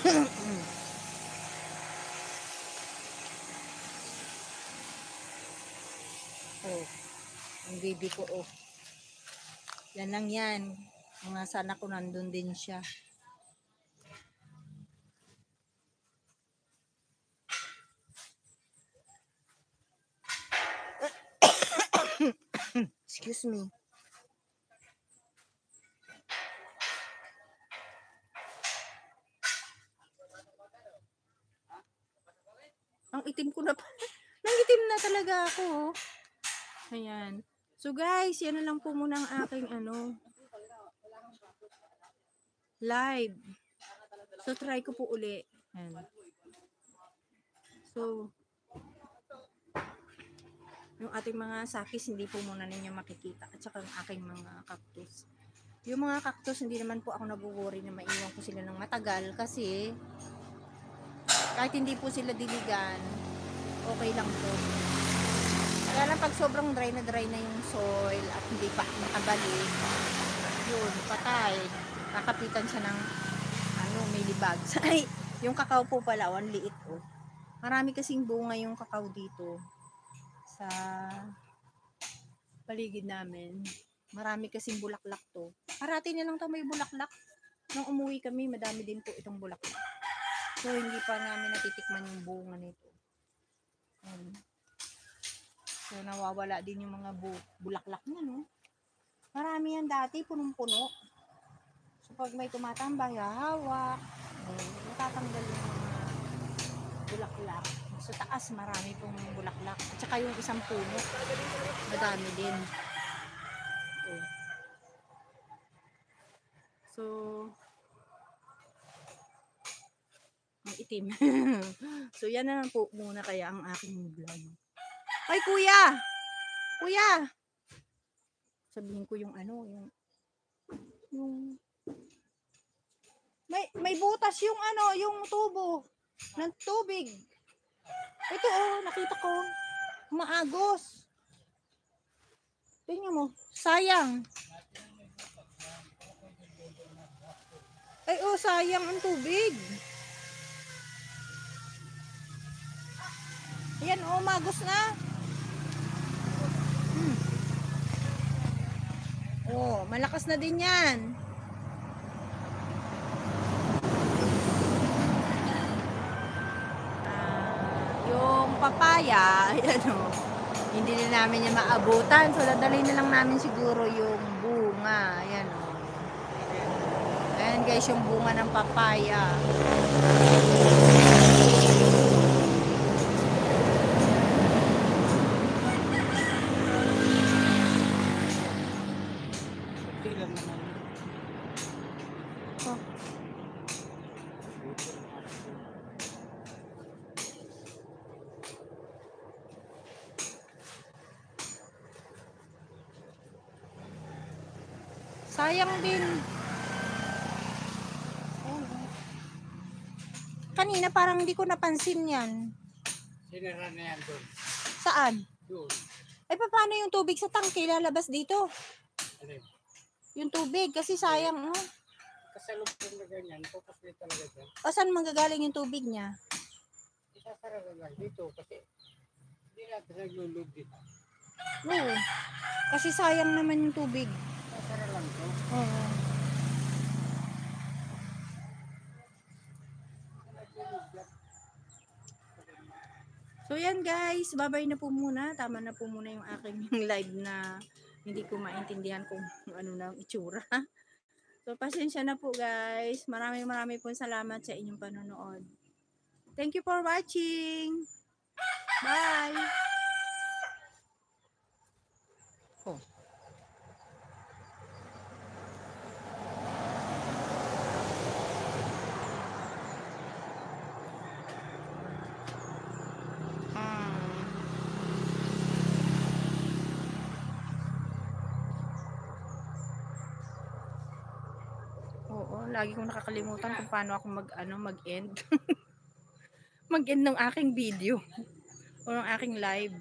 Oh, ang baby ko, oh. Yan lang yan. Mga sana ko nandun din siya. Excuse me. Ang itim ko na pa. Nangitim na talaga ako, oh. Ayan. So guys, yan na lang po muna ang aking live. So try ko po uli. Ayan. So yung ating mga sakis hindi po muna ninyo makikita, at saka yung aking mga cactus. Yung mga cactus hindi naman po ako nag-worry na maiwan ko sila ng matagal, kasi kahit hindi po sila diligan, okay lang po. Kaya lang pag sobrang dry na yung soil at hindi pa nakabalik, yun, patay. Kakapitan siya ng may libag. Ay, yung kakao po pala, ang liit, oh. Marami kasing bunga yung kakao dito sa paligid namin. Marami kasing bulaklak to. Parati na lang to may bulaklak. Nung umuwi kami, madami din po itong bulaklak. So, hindi pa namin natitikman yung bunga nito. So, nawawala din yung mga bulaklak na, no? Marami yan dati, punong-puno. So, pag may tumatambay, hahawak. Natatanggal yung mga bulaklak. Sa taas, marami pong bulaklak. At saka yung isang puno, madami din. So, ang itim. So, yan na lang po muna kaya ang aking vlog. Ay, kuya! Kuya! Sabihin ko yung yung may butas yung yung tubo ng tubig. Ito, oh, nakita ko. Maagos. Tingnan mo, sayang. Ay, oh, sayang ang tubig. Ayan, oh, magos na. Oh, malakas na din yan. Yung papaya, ayan, oh, hindi na namin yan maabutan. So, dadalhin na lang namin siguro yung bunga. Ayan, oh. Ayan, guys, yung bunga ng papaya. Sayang din. Kanina parang hindi ko napansin yan. Sinira na yan doon. Saan? Doon. Ay, paano yung tubig sa tangke lalabas dito? Alin? Yung tubig, kasi sayang, oh. Kasalog po na ganyan, pupasli talaga dyan. O, saan manggagaling yung tubig niya? Isasara na lang dito kasi hindi natin naglulog dito. Oo. Kasi sayang naman yung tubig. Isasara lang ito. Oo. So yan guys, babay na po muna. Tama na po muna yung aking live na hindi ko maintindihan kung ano na ang itsura. So pasensya na po guys. Maraming po salamat sa inyong panonood. Thank you for watching. Bye. Oh. Oo, lagi kong nakakalimutan kung paano ako mag-end. Mag-end ng aking video o ng aking live.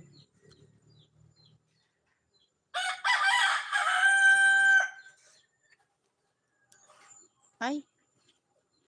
Ay,